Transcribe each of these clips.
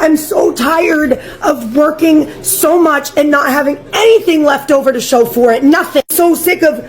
I'm so tired of working so much and not having anything left over to show for it. Nothing. So sick of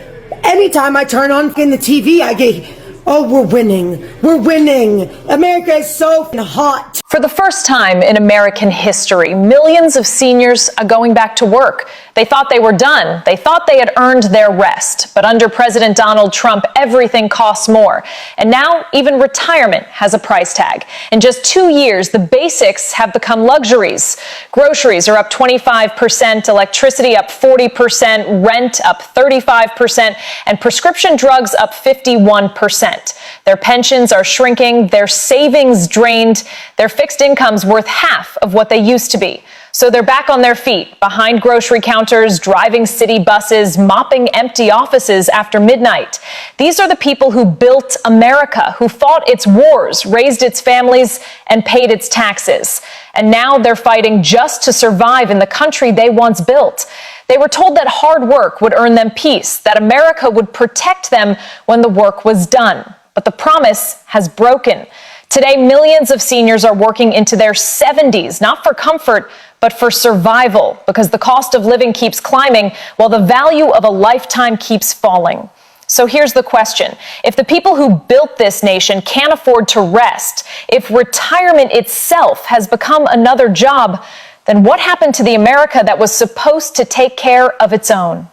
anytime I turn on in the TV, I get, oh, we're winning. We're winning. America is so hot. For the first time in American history, millions of seniors are going back to work. They thought they were done. They thought they had earned their rest. But under President Donald Trump, everything costs more. And now even retirement has a price tag. In just 2 years, the basics have become luxuries. Groceries are up 25%, electricity up 40%, rent up 35%, and prescription drugs up 51%. Their pensions are shrinking, their savings drained, their fixed incomes worth half of what they used to be. So they're back on their feet, behind grocery counters, driving city buses, mopping empty offices after midnight. These are the people who built America, who fought its wars, raised its families, and paid its taxes. And now they're fighting just to survive in the country they once built. They were told that hard work would earn them peace, that America would protect them when the work was done. But the promise has broken. Today, millions of seniors are working into their 70s, not for comfort, but for survival, because the cost of living keeps climbing while the value of a lifetime keeps falling. So here's the question. If the people who built this nation can't afford to rest, if retirement itself has become another job, then what happened to the America that was supposed to take care of its own?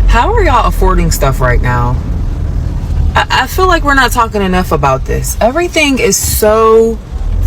How are y'all affording stuff right now? I feel like we're not talking enough about this. Everything is so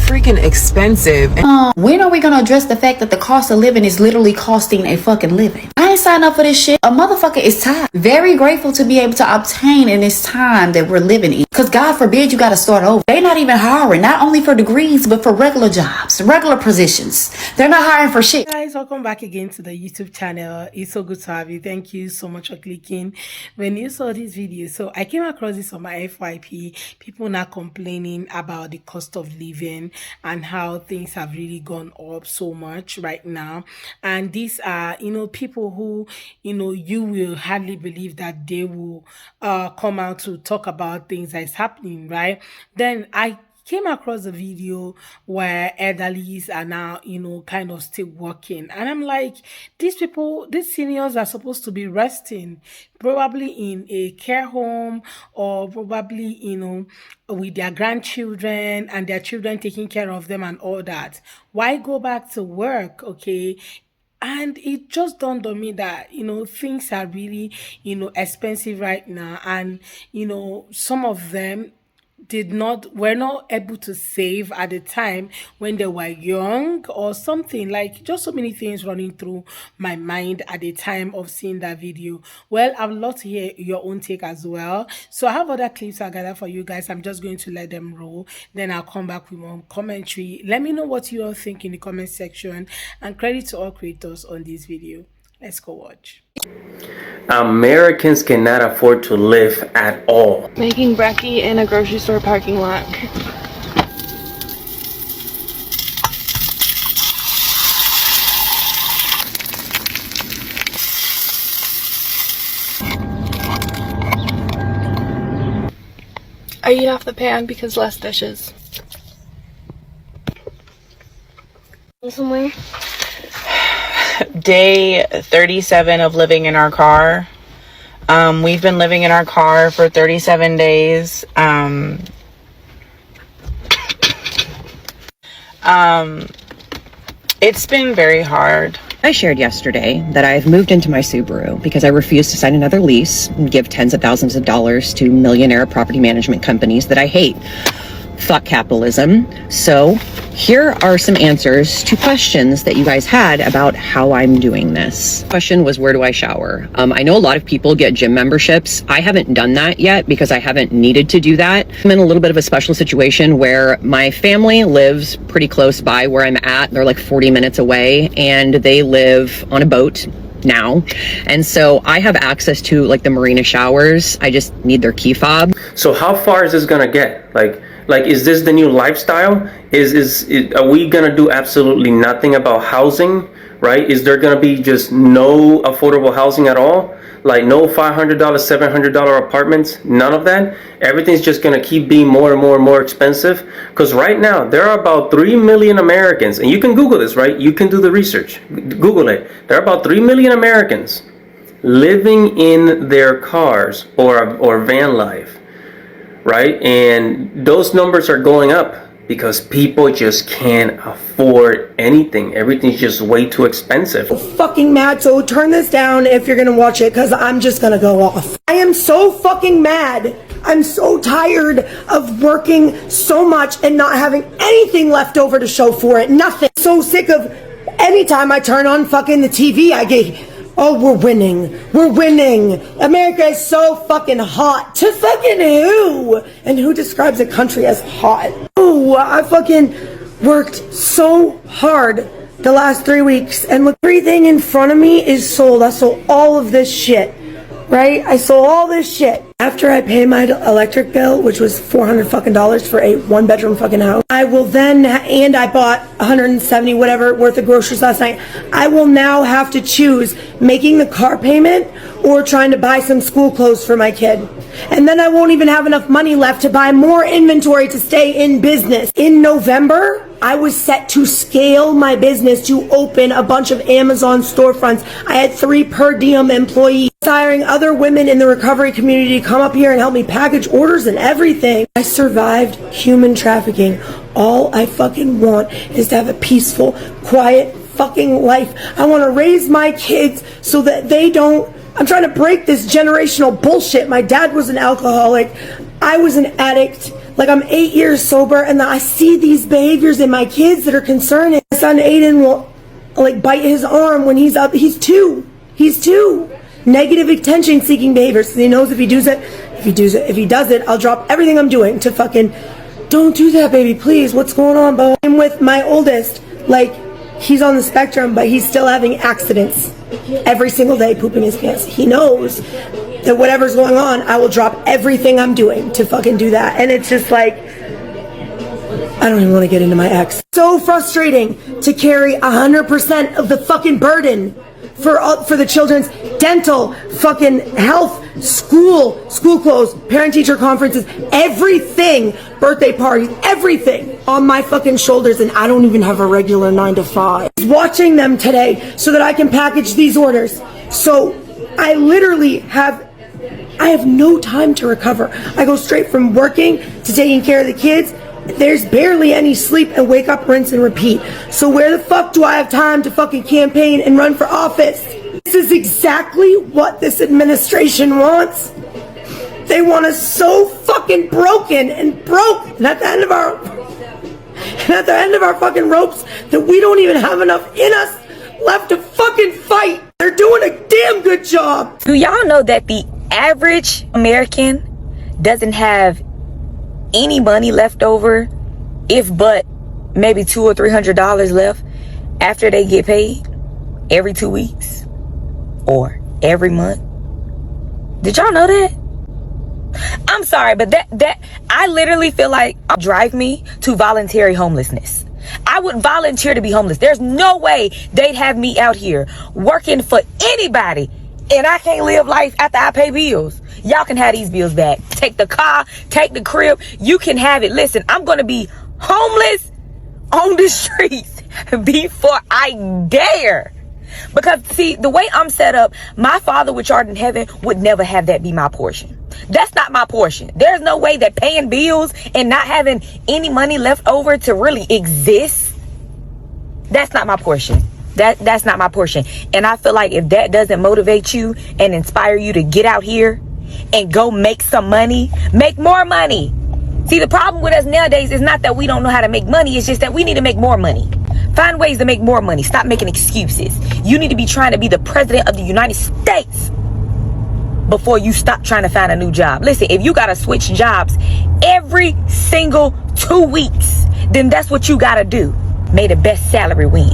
freaking expensive. When are we gonna address the fact that the cost of living is literally costing a fucking living? I ain't signed up for this shit. A motherfucker is tired. Very grateful to be able to obtain in this time that we're living in. Cause God forbid you gotta start over. They not even hiring, not only for degrees, but for regular jobs, regular positions. They're not hiring for shit. Guys, welcome back again to the YouTube channel. It's so good to have you. Thank you so much for clicking when you saw this video. So I came across this on my FYP. People now complaining about the cost of living and how things have really gone up so much right now. And these are, people who, you will hardly believe that they will come out to talk about things that is happening, right? Then I came across a video where elderlies are now, kind of still working. And I'm like, these seniors are supposed to be resting, probably in a care home or probably, with their grandchildren and their children taking care of them and all that. Why go back to work, okay? And it just dawned on me that, things are really, expensive right now. And, some of them were not able to save at the time when they were young or something. Like, just so many things running through my mind at the time of seeing that video. Well, I would love to hear your own take as well. So I have other clips I gathered for you guys. I'm just going to let them roll, then I'll come back with more commentary. Let me know what you all think in the comment section, and credit to all creators on this video. Let's go watch. Americans cannot afford to live at all. Making brekkie in a grocery store parking lot. I eat off the pan because less dishes. Somewhere. Day 37 of living in our car. We've been living in our car for 37 days. It's been very hard. I shared yesterday that I've moved into my Subaru because I refuse to sign another lease and give tens of thousands of dollars to millionaire property management companies that I hate. Fuck capitalism. So here are some answers to questions that you guys had about how I'm doing this. Question was, where do I shower? I know a lot of people get gym memberships. I haven't done that yet because I haven't needed to do that. I'm in a little bit of a special situation where my family lives pretty close by where I'm at. They're like 40 minutes away, and they live on a boat now, and so I have access to like the marina showers. I just need their key fob. So how far is this gonna get? Like, is this the new lifestyle? Are we gonna do absolutely nothing about housing, right? Is there gonna be just no affordable housing at all? Like no $500, $700 apartments, none of that. Everything's just gonna keep being more and more and more expensive. Because right now there are about 3 million Americans, and you can Google this, right? You can do the research. Google it. There are about 3 million Americans living in their cars or van life, right? And those numbers are going up because people just can't afford anything. Everything's just way too expensive. Fucking mad, so turn this down if you're gonna watch it, because I'm just gonna go off. I am so fucking mad. I'm so tired of working so much and not having anything left over to show for it. Nothing. So sick of anytime I turn on fucking the TV, I get, oh, we're winning. We're winning. America is so fucking hot. To fucking who? And who describes a country as hot? Oh, I fucking worked so hard the last 3 weeks, and look, everything in front of me is sold. I sold all of this shit, right? I sold all this shit. After I pay my electric bill, which was $400 fucking for a 1-bedroom fucking house, I will then, and I bought 170 whatever worth of groceries last night. I will now have to choose making the car payment or trying to buy some school clothes for my kid. And then I won't even have enough money left to buy more inventory to stay in business. In November, I was set to scale my business to open a bunch of Amazon storefronts. I had 3 per diem employees, hiring other women in the recovery community to come up here and help me package orders and everything. I survived human trafficking. All I fucking want is to have a peaceful, quiet fucking life. I want to raise my kids so that they don't. I'm trying to break this generational bullshit. My dad was an alcoholic. I was an addict. Like, I'm 8 years sober, and I see these behaviors in my kids that are concerning. My son Aiden will like bite his arm when he's up. He's 2. He's 2. Negative attention seeking behaviors. So he knows if he does it, I'll drop everything I'm doing to fucking, don't do that, baby, please. What's going on, Bo? I'm with my oldest. Like, he's on the spectrum, but he's still having accidents every single day, pooping his pants. He knows that whatever's going on, I will drop everything I'm doing to fucking do that. And it's just like, I don't even want to get into my ex. So frustrating to carry 100% of the fucking burden for the children's dental, fucking health, school clothes, parent-teacher conferences, everything, birthday parties, everything on my fucking shoulders, and I don't even have a regular 9 to 5. Watching them today so that I can package these orders. So I literally have no time to recover. I go straight from working to taking care of the kids. There's barely any sleep, and wake up, rinse, and repeat. So where the fuck do I have time to fucking campaign and run for office? This is exactly what this administration wants. They want us so fucking broken and broke, and at the end of our fucking ropes, that we don't even have enough in us left to fucking fight. They're doing a damn good job. Do y'all know that the average American doesn't have any money left over, if but maybe $200 or $300 left after they get paid every 2 weeks or every month? Did y'all know that? I'm sorry, but that I literally feel like drive me to voluntary homelessness. I would volunteer to be homeless. There's no way they'd have me out here working for anybody and I can't live life after I pay bills. Y'all can have these bills back. Take the car, take the crib. You can have it. Listen, I'm going to be homeless on the streets before I dare. Because, see, the way I'm set up, my Father which art in heaven would never have that be my portion. That's not my portion. There's no way that paying bills and not having any money left over to really exist, that's not my portion. That's not my portion. And I feel like if that doesn't motivate you and inspire you to get out here and go make some money, make more money. See, the problem with us nowadays is not that we don't know how to make money. It's just that we need to make more money. Find ways to make more money. Stop making excuses. You need to be trying to be the president of the United States before you stop trying to find a new job. Listen, if you got to switch jobs every single 2 weeks, then that's what you got to do. May the best salary win.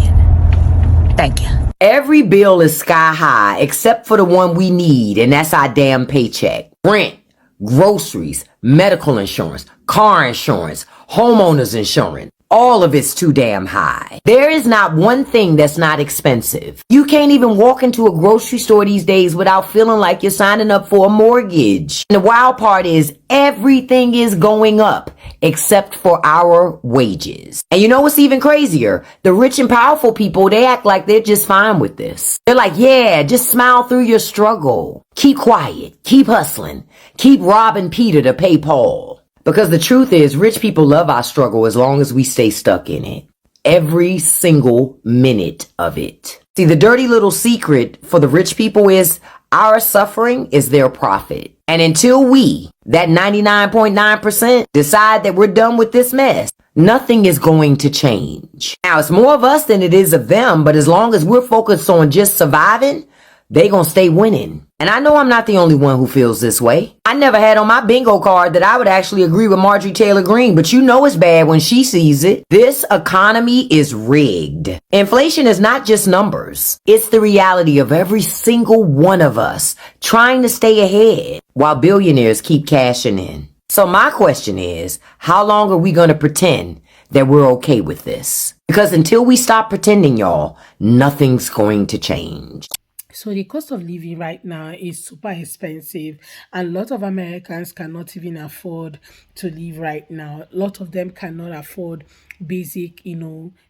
Thank you. Every bill is sky high except for the one we need, and that's our damn paycheck. Rent, groceries, medical insurance, car insurance, homeowners insurance. All of it's too damn high. There is not one thing that's not expensive. You can't even walk into a grocery store these days without feeling like you're signing up for a mortgage. And the wild part is everything is going up except for our wages. And you know what's even crazier? The rich and powerful people, they act like they're just fine with this. They're like, yeah, just smile through your struggle. Keep quiet. Keep hustling. Keep robbing Peter to pay Paul. Because the truth is, rich people love our struggle as long as we stay stuck in it. Every single minute of it. See, the dirty little secret for the rich people is our suffering is their profit. And until we, that 99.9%, decide that we're done with this mess, nothing is going to change. Now, it's more of us than it is of them, but as long as we're focused on just surviving, they gonna stay winning. And I know I'm not the only one who feels this way. I never had on my bingo card that I would actually agree with Marjorie Taylor Greene, but you know it's bad when she sees it. This economy is rigged. Inflation is not just numbers. It's the reality of every single one of us trying to stay ahead while billionaires keep cashing in. So my question is, how long are we gonna pretend that we're okay with this? Because until we stop pretending, y'all, nothing's going to change. So the cost of living right now is super expensive, and a lot of Americans cannot even afford to live right now. A lot of them cannot afford basic,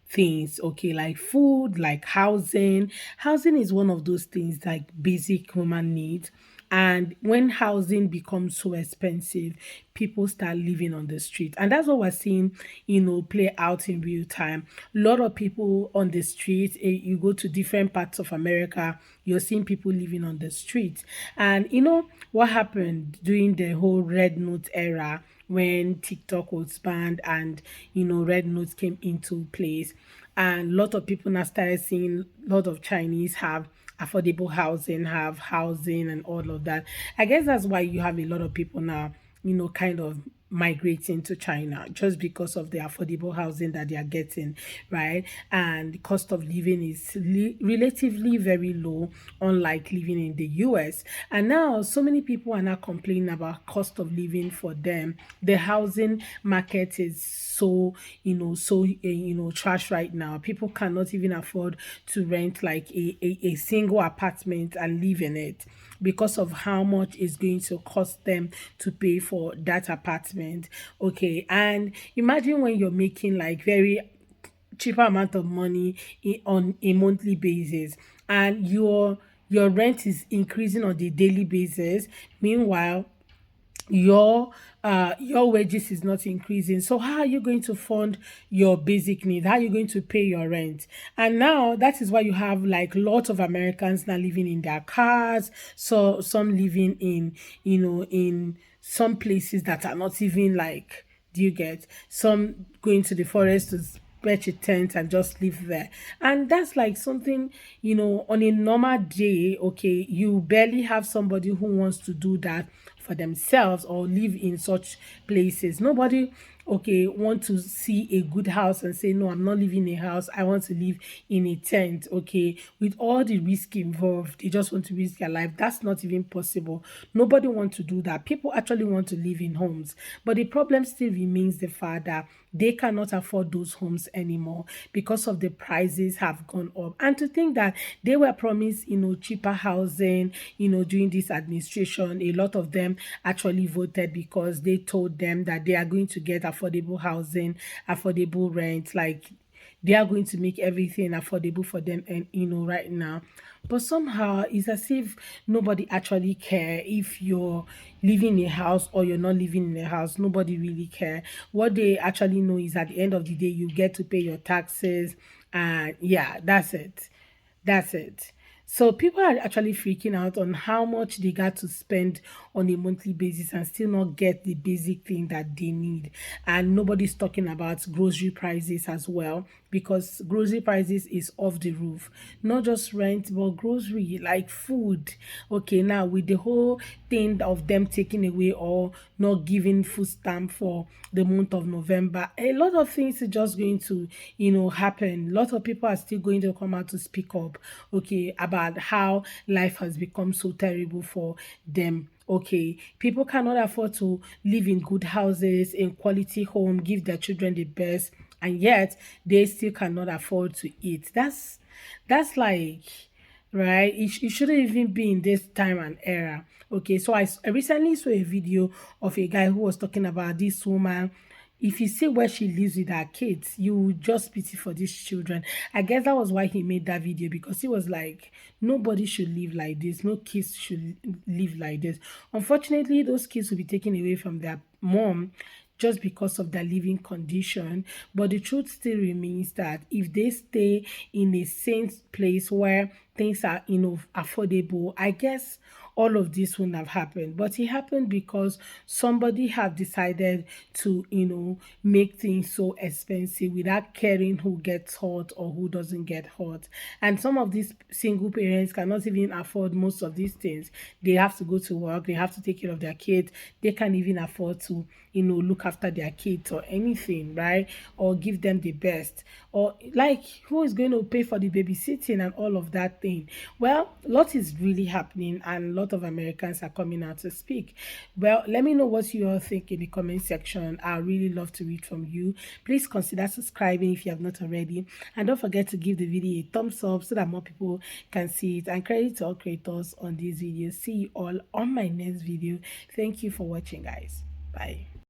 things, okay, like food, like housing. Housing is one of those things like basic human needs. And when housing becomes so expensive, people start living on the street. And that's what we're seeing, play out in real time. A lot of people on the street, you go to different parts of America, you're seeing people living on the street. And what happened during the whole Red Note era when TikTok was banned and, Red Notes came into place. And a lot of people now started seeing a lot of Chinese have affordable housing, have housing and all of that. I guess that's why you have a lot of people now, kind of migrating to China just because of the affordable housing that they are getting, right? And the cost of living is relatively very low, unlike living in the US. And now so many people are now complaining about cost of living for them. The housing market is so trash right now. People cannot even afford to rent like a single apartment and live in it because of how much it's going to cost them to pay for that apartment. Okay, and imagine when you're making like very cheaper amount of money on a monthly basis, and your rent is increasing on the daily basis. Meanwhile, your wages is not increasing. So how are you going to fund your basic needs? How are you going to pay your rent? And now that is why you have like lots of Americans now living in their cars, so some living in some places that are not even like, do you get, some going to the forest to pitch a tent and just live there. And that's like something, on a normal day, okay, you barely have somebody who wants to do that for themselves or live in such places. Nobody, okay, want to see a good house and say, no, I'm not living in a house, I want to live in a tent, okay, with all the risk involved. They just want to risk their life. That's not even possible. Nobody wants to do that. People actually want to live in homes, but the problem still remains the fact that they cannot afford those homes anymore because of the prices have gone up. And to think that they were promised, cheaper housing, during this administration, a lot of them actually voted because they told them that they are going to get affordable housing, affordable rent, like they are going to make everything affordable for them, and right now. But somehow it's as if nobody actually care if you're living in a house or you're not living in a house. Nobody really care. What they actually know is at the end of the day, you get to pay your taxes, and yeah, that's it. That's it. So people are actually freaking out on how much they got to spend on a monthly basis and still not get the basic thing that they need. And nobody's talking about grocery prices as well, because grocery prices is off the roof. Not just rent, but grocery, like food. Okay, now with the whole thing of them taking away or not giving food stamp for the month of November, a lot of things are just going to, happen. A lot of people are still going to come out to speak up, okay, about how life has become so terrible for them. Okay, people cannot afford to live in good houses, in quality home, give their children the best and yet they still cannot afford to eat. That's like, right? It shouldn't even be in this time and era. Okay, so I recently saw a video of a guy who was talking about this woman. If you see where she lives with her kids, you will just pity for these children. I guess that was why he made that video, because he was like, nobody should live like this. No kids should live like this. Unfortunately, those kids will be taken away from their mom just because of their living condition. But the truth still remains that if they stay in a same place where things are, affordable, I guess all of this wouldn't have happened. But it happened because somebody have decided to, make things so expensive without caring who gets hurt or who doesn't get hurt. And some of these single parents cannot even afford most of these things. They have to go to work, they have to take care of their kids, they can't even afford to, look after their kids or anything, right? Or give them the best. Or like, who is going to pay for the babysitting and all of that thing? Well, a lot is really happening, and a lot of Americans are coming out to speak. Well, let me know what you all think in the comment section. I really love to read from you. Please consider subscribing if you have not already, and don't forget to give the video a thumbs up so that more people can see it. And credit to all creators on this video. See you all on my next video. Thank you for watching, guys. Bye.